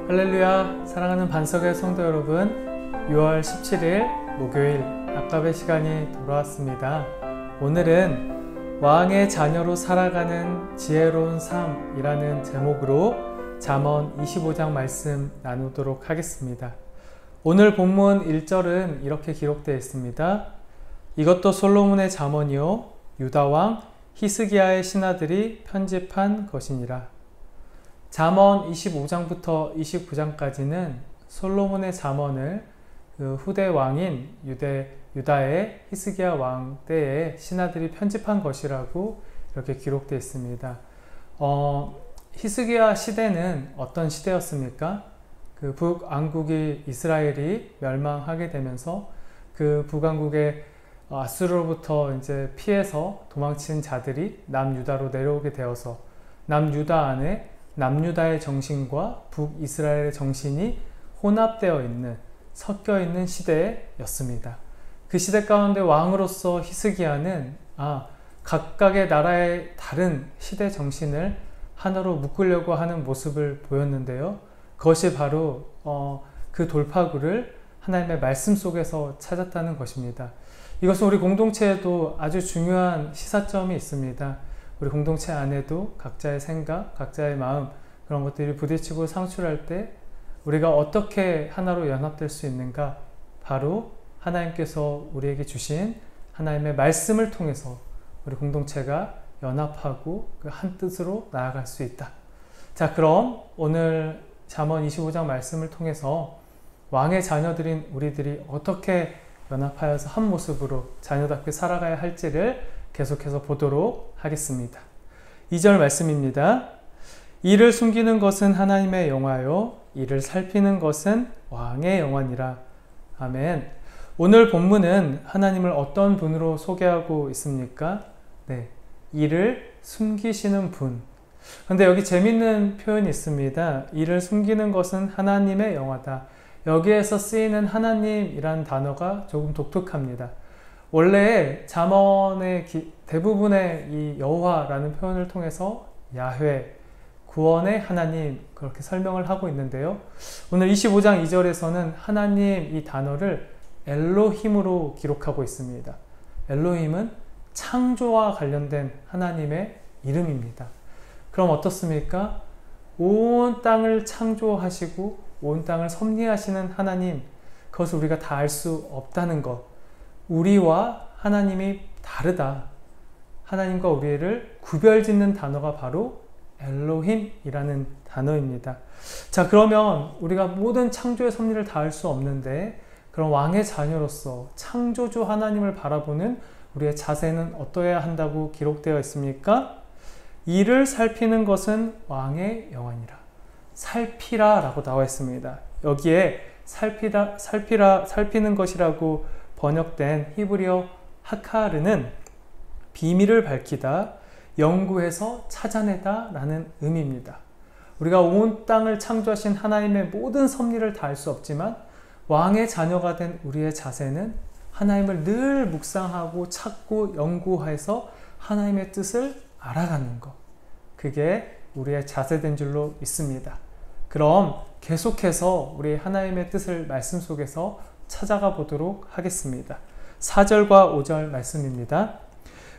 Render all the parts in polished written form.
할렐루야, 사랑하는 반석의 성도 여러분, 6월 17일 목요일 아깝의 시간이 돌아왔습니다. 오늘은 왕의 자녀로 살아가는 지혜로운 삶이라는 제목으로 잠언 25장 말씀 나누도록 하겠습니다. 오늘 본문 1절은 이렇게 기록되어 있습니다. 이것도 솔로몬의 잠언이요 유다 왕 히스기야의 신하들이 편집한 것이니라. 잠언 25장부터 29장까지는 솔로몬의 잠언을 후대 왕인 유다의 히스기야 왕 때에 신하들이 편집한 것이라고 이렇게 기록되어 있습니다. 히스기야 시대는 어떤 시대였습니까? 그 북왕국이 이스라엘이 멸망하게 되면서 그 북왕국의 아수르로부터 이제 피해서 도망친 자들이 남유다로 내려오게 되어서 남유다 안에 남유다의 정신과 북이스라엘의 정신이 혼합되어 있는, 섞여 있는 시대였습니다. 그 시대 가운데 왕으로서 히스기야는 각각의 나라의 다른 시대 정신을 하나로 묶으려고 하는 모습을 보였는데요. 그것이 바로 그 돌파구를 하나님의 말씀 속에서 찾았다는 것입니다. 이것은 우리 공동체에도 아주 중요한 시사점이 있습니다. 우리 공동체 안에도 각자의 생각, 각자의 마음, 그런 것들이 부딪히고 상출할 때 우리가 어떻게 하나로 연합될 수 있는가? 바로 하나님께서 우리에게 주신 하나님의 말씀을 통해서 우리 공동체가 연합하고 그 한 뜻으로 나아갈 수 있다. 자, 그럼 오늘 잠언 25장 말씀을 통해서 왕의 자녀들인 우리들이 어떻게 연합하여서 한 모습으로 자녀답게 살아가야 할지를 계속해서 보도록 하겠습니다. 2절 말씀입니다. 이를 숨기는 것은 하나님의 영화요 이를 살피는 것은 왕의 영화니라. 아멘. 오늘 본문은 하나님을 어떤 분으로 소개하고 있습니까? 네, 이를 숨기시는 분. 근데 여기 재밌는 표현이 있습니다. 이를 숨기는 것은 하나님의 영화다. 여기에서 쓰이는 하나님이란 단어가 조금 독특합니다. 원래 잠언의 대부분의 이 여호와라는 표현을 통해서 야훼, 구원의 하나님 그렇게 설명을 하고 있는데요. 오늘 25장 2절에서는 하나님 이 단어를 엘로힘으로 기록하고 있습니다. 엘로힘은 창조와 관련된 하나님의 이름입니다. 그럼 어떻습니까? 온 땅을 창조하시고 온 땅을 섭리하시는 하나님, 그것을 우리가 다 알 수 없다는 것. 우리와 하나님이 다르다. 하나님과 우리를 구별짓는 단어가 바로 엘로힘이라는 단어입니다. 자, 그러면 우리가 모든 창조의 섭리를 다 알 수 없는데 그런 왕의 자녀로서 창조주 하나님을 바라보는 우리의 자세는 어떠해야 한다고 기록되어 있습니까? 이를 살피는 것은 왕의 영안이라. 살피라 라고 나와 있습니다. 여기에 살피는 것이라고 번역된 히브리어 하카르는 비밀을 밝히다, 연구해서 찾아내다 라는 의미입니다. 우리가 온 땅을 창조하신 하나님의 모든 섭리를 다 알 수 없지만 왕의 자녀가 된 우리의 자세는 하나님을 늘 묵상하고 찾고 연구해서 하나님의 뜻을 알아가는 것. 그게 우리의 자세된 줄로 믿습니다. 그럼 계속해서 우리 하나님의 뜻을 말씀 속에서 찾아가 보도록 하겠습니다. 4절과 5절 말씀입니다.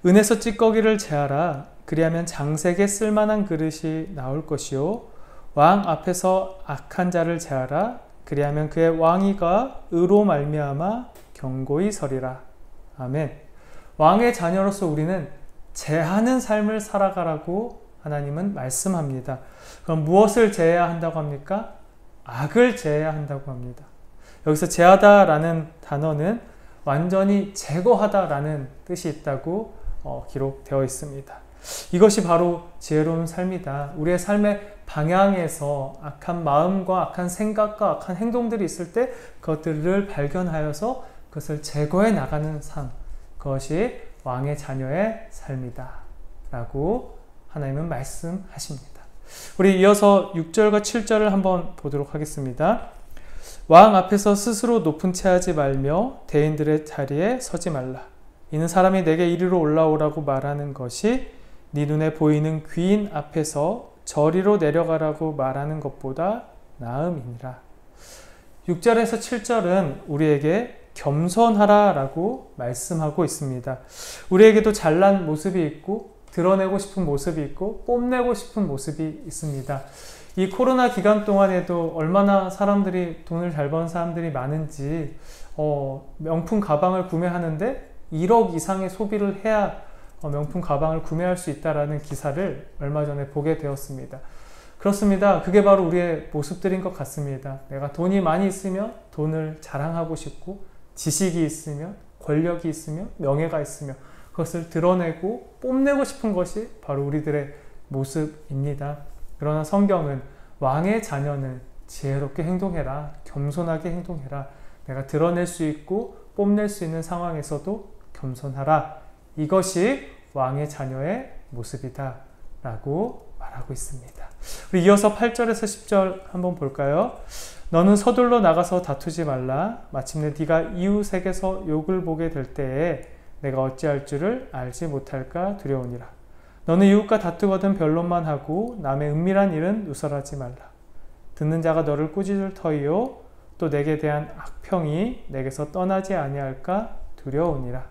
은에서 찌꺼기를 제하라. 그리하면 장색에 쓸만한 그릇이 나올 것이요 왕 앞에서 악한 자를 제하라. 그리하면 그의 왕위가 의로 말미암아 견고히 서리라. 아멘. 왕의 자녀로서 우리는 제하는 삶을 살아가라고 하나님은 말씀합니다. 그럼 무엇을 제해야 한다고 합니까? 악을 제해야 한다고 합니다. 여기서 제하다 라는 단어는 완전히 제거하다 라는 뜻이 있다고 기록되어 있습니다. 이것이 바로 지혜로운 삶이다. 우리의 삶의 방향에서 악한 마음과 악한 생각과 악한 행동들이 있을 때 그것들을 발견하여서 그것을 제거해 나가는 삶, 그것이 왕의 자녀의 삶이다 라고 하나님은 말씀하십니다. 우리 이어서 6절과 7절을 한번 보도록 하겠습니다. 왕 앞에서 스스로 높은 채 하지 말며 대인들의 자리에 서지 말라. 이는 사람이 내게 이리로 올라오라고 말하는 것이 네 눈에 보이는 귀인 앞에서 저리로 내려가라고 말하는 것보다 나음이니라. 6절에서 7절은 우리에게 겸손하라 라고 말씀하고 있습니다. 우리에게도 잘난 모습이 있고 드러내고 싶은 모습이 있고 뽐내고 싶은 모습이 있습니다. 이 코로나 기간 동안에도 얼마나 사람들이 돈을 잘 버는 사람들이 많은지 명품 가방을 구매하는데 1억 이상의 소비를 해야 명품 가방을 구매할 수 있다라는 기사를 얼마 전에 보게 되었습니다. 그렇습니다. 그게 바로 우리의 모습들인 것 같습니다. 내가 돈이 많이 있으면 돈을 자랑하고 싶고 지식이 있으면 권력이 있으면 명예가 있으면 그것을 드러내고 뽐내고 싶은 것이 바로 우리들의 모습입니다. 그러나 성경은 왕의 자녀는 지혜롭게 행동해라, 겸손하게 행동해라, 내가 드러낼 수 있고 뽐낼 수 있는 상황에서도 겸손하라, 이것이 왕의 자녀의 모습이다 라고 말하고 있습니다. 우리 이어서 8절에서 10절 한번 볼까요? 너는 서둘러 나가서 다투지 말라. 마침내 네가 이웃에게서 욕을 보게 될 때에 내가 어찌할 줄을 알지 못할까 두려우니라. 너는 이웃과 다투거든 변론만 하고 남의 은밀한 일은 누설하지 말라. 듣는 자가 너를 꾸짖을 터이요 또 내게 대한 악평이 내게서 떠나지 아니할까 두려우니라.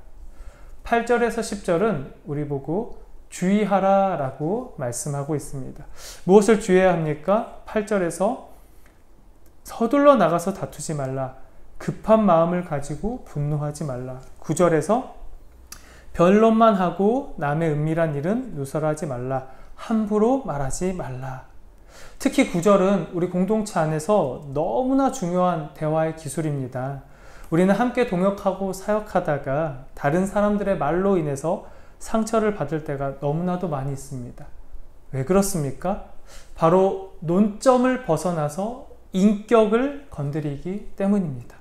8절에서 10절은 우리 보고 주의하라 라고 말씀하고 있습니다. 무엇을 주의해야 합니까? 8절에서 서둘러 나가서 다투지 말라. 급한 마음을 가지고 분노하지 말라. 9절에서 변론만 하고 남의 은밀한 일은 누설하지 말라. 함부로 말하지 말라. 특히 9절은 우리 공동체 안에서 너무나 중요한 대화의 기술입니다. 우리는 함께 동역하고 사역하다가 다른 사람들의 말로 인해서 상처를 받을 때가 너무나도 많이 있습니다. 왜 그렇습니까? 바로 논점을 벗어나서 인격을 건드리기 때문입니다.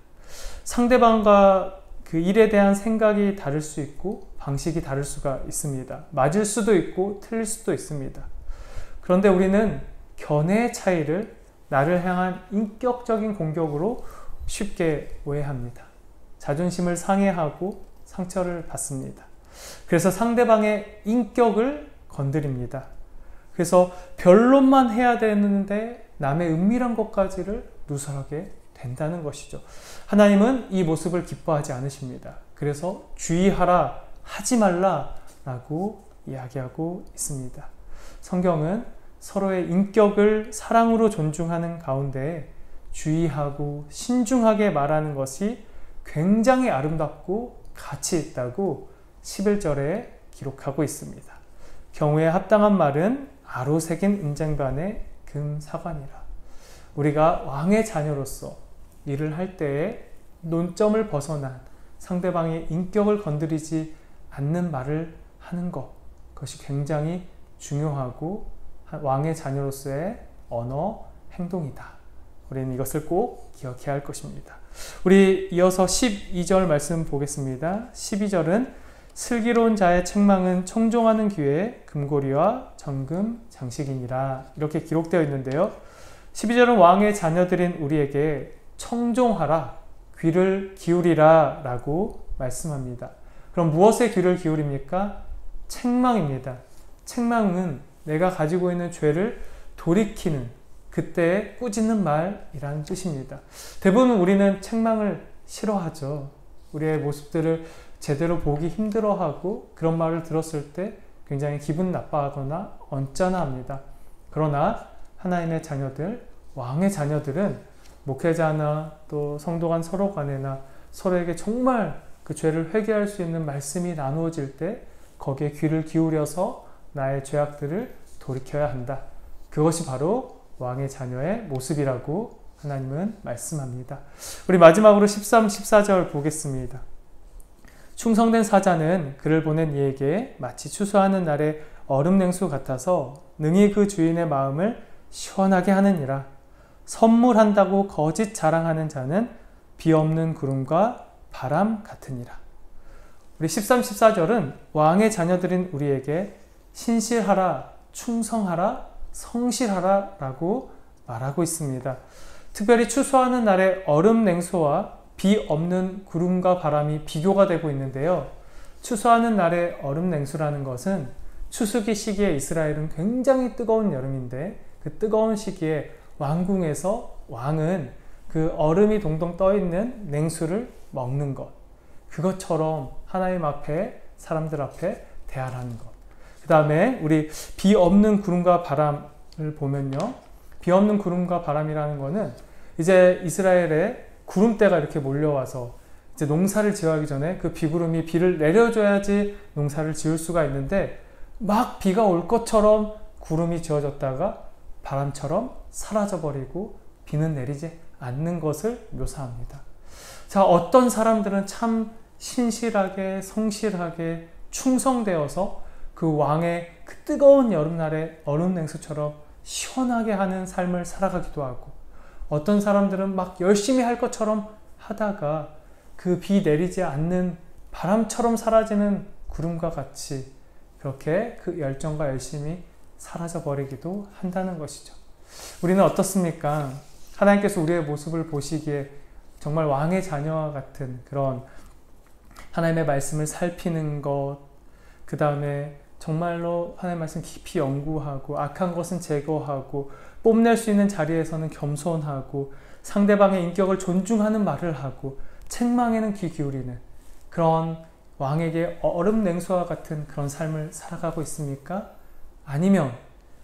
상대방과 그 일에 대한 생각이 다를 수 있고 방식이 다를 수가 있습니다. 맞을 수도 있고 틀릴 수도 있습니다. 그런데 우리는 견해의 차이를 나를 향한 인격적인 공격으로 쉽게 오해합니다. 자존심을 상해하고 상처를 받습니다. 그래서 상대방의 인격을 건드립니다. 그래서 변론만 해야 되는데 남의 은밀한 것까지를 누설하게 된다는 것이죠. 하나님은 이 모습을 기뻐하지 않으십니다. 그래서 주의하라, 하지 말라 라고 이야기하고 있습니다. 성경은 서로의 인격을 사랑으로 존중하는 가운데 주의하고 신중하게 말하는 것이 굉장히 아름답고 가치 있다고 11절에 기록하고 있습니다. 경우에 합당한 말은 아로 새긴 은쟁반의 금사관이라. 우리가 왕의 자녀로서 일을 할 때에 논점을 벗어난 상대방의 인격을 건드리지 않는 말을 하는 것, 그것이 굉장히 중요하고 왕의 자녀로서의 언어, 행동이다. 우리는 이것을 꼭 기억해야 할 것입니다. 우리 이어서 12절 말씀 보겠습니다. 12절은 슬기로운 자의 책망은 청종하는 귀에 금고리와 정금 장식이니라. 이렇게 기록되어 있는데요. 12절은 왕의 자녀들인 우리에게 청종하라, 귀를 기울이라 라고 말씀합니다. 그럼 무엇에 귀를 기울입니까? 책망입니다. 책망은 내가 가지고 있는 죄를 돌이키는, 그때에 꾸짖는 말이라는 뜻입니다. 대부분 우리는 책망을 싫어하죠. 우리의 모습들을 제대로 보기 힘들어하고 그런 말을 들었을 때 굉장히 기분 나빠하거나 언짢아합니다. 그러나 하나님의 자녀들, 왕의 자녀들은 목회자나 또 성도 간 서로 간에나 서로에게 정말 그 죄를 회개할 수 있는 말씀이 나누어질 때 거기에 귀를 기울여서 나의 죄악들을 돌이켜야 한다. 그것이 바로 왕의 자녀의 모습이라고 하나님은 말씀합니다. 우리 마지막으로 13, 14절 보겠습니다. 충성된 사자는 그를 보낸 이에게 마치 추수하는 날의 얼음 냉수 같아서 능히 그 주인의 마음을 시원하게 하느니라. 선물한다고 거짓 자랑하는 자는 비 없는 구름과 바람 같으니라. 우리 13, 14절은 왕의 자녀들인 우리에게 신실하라, 충성하라, 성실하라 라고 말하고 있습니다. 특별히 추수하는 날의 얼음 냉수와 비 없는 구름과 바람이 비교가 되고 있는데요. 추수하는 날의 얼음 냉수라는 것은 추수기 시기에 이스라엘은 굉장히 뜨거운 여름인데 그 뜨거운 시기에 왕궁에서 왕은 그 얼음이 동동 떠있는 냉수를 먹는 것, 그것처럼 하나님 앞에, 사람들 앞에 대하라는 것. 그 다음에 우리 비 없는 구름과 바람을 보면요, 비 없는 구름과 바람이라는 거는 이제 이스라엘에 구름대가 이렇게 몰려와서 이제 농사를 지어하기 전에 그 비구름이 비를 내려줘야지 농사를 지을 수가 있는데, 막 비가 올 것처럼 구름이 지어졌다가 바람처럼 사라져버리고 비는 내리지 않는 것을 묘사합니다. 자, 어떤 사람들은 참 신실하게, 성실하게, 충성되어서 그 왕의 그 뜨거운 여름날에 얼음 냉수처럼 시원하게 하는 삶을 살아가기도 하고, 어떤 사람들은 막 열심히 할 것처럼 하다가 그 비 내리지 않는 바람처럼 사라지는 구름과 같이 그렇게 그 열정과 열심이 사라져 버리기도 한다는 것이죠. 우리는 어떻습니까? 하나님께서 우리의 모습을 보시기에 정말 왕의 자녀와 같은 그런 하나님의 말씀을 살피는 것, 그 다음에 정말로 하나님의 말씀 깊이 연구하고 악한 것은 제거하고 뽐낼 수 있는 자리에서는 겸손하고 상대방의 인격을 존중하는 말을 하고 책망에는 귀 기울이는 그런 왕에게 얼음 냉수와 같은 그런 삶을 살아가고 있습니까? 아니면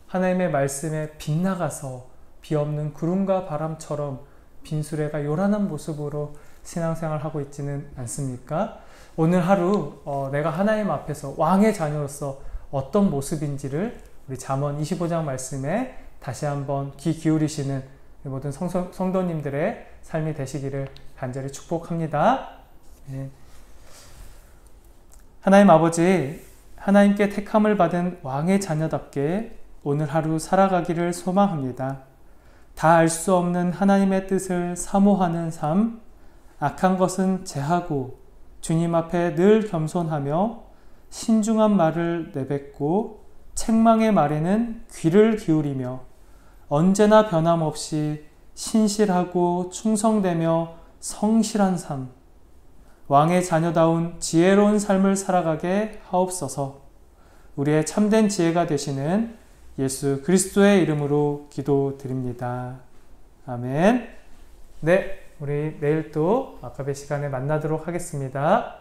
하나님의 말씀에 빗나가서 비 없는 구름과 바람처럼 빈수레가 요란한 모습으로 신앙생활하고 있지는 않습니까? 오늘 하루 내가 하나님 앞에서 왕의 자녀로서 어떤 모습인지를 우리 잠언 25장 말씀에 다시 한번 귀 기울이시는 모든 성도님들의 삶이 되시기를 간절히 축복합니다. 네. 하나님 아버지, 하나님께 택함을 받은 왕의 자녀답게 오늘 하루 살아가기를 소망합니다. 다 알 수 없는 하나님의 뜻을 사모하는 삶, 악한 것은 제하고 주님 앞에 늘 겸손하며 신중한 말을 내뱉고 책망의 말에는 귀를 기울이며 언제나 변함없이 신실하고 충성되며 성실한 삶, 왕의 자녀다운 지혜로운 삶을 살아가게 하옵소서. 우리의 참된 지혜가 되시는 예수 그리스도의 이름으로 기도드립니다. 아멘. 네, 우리 내일 또 마카베 시간에 만나도록 하겠습니다.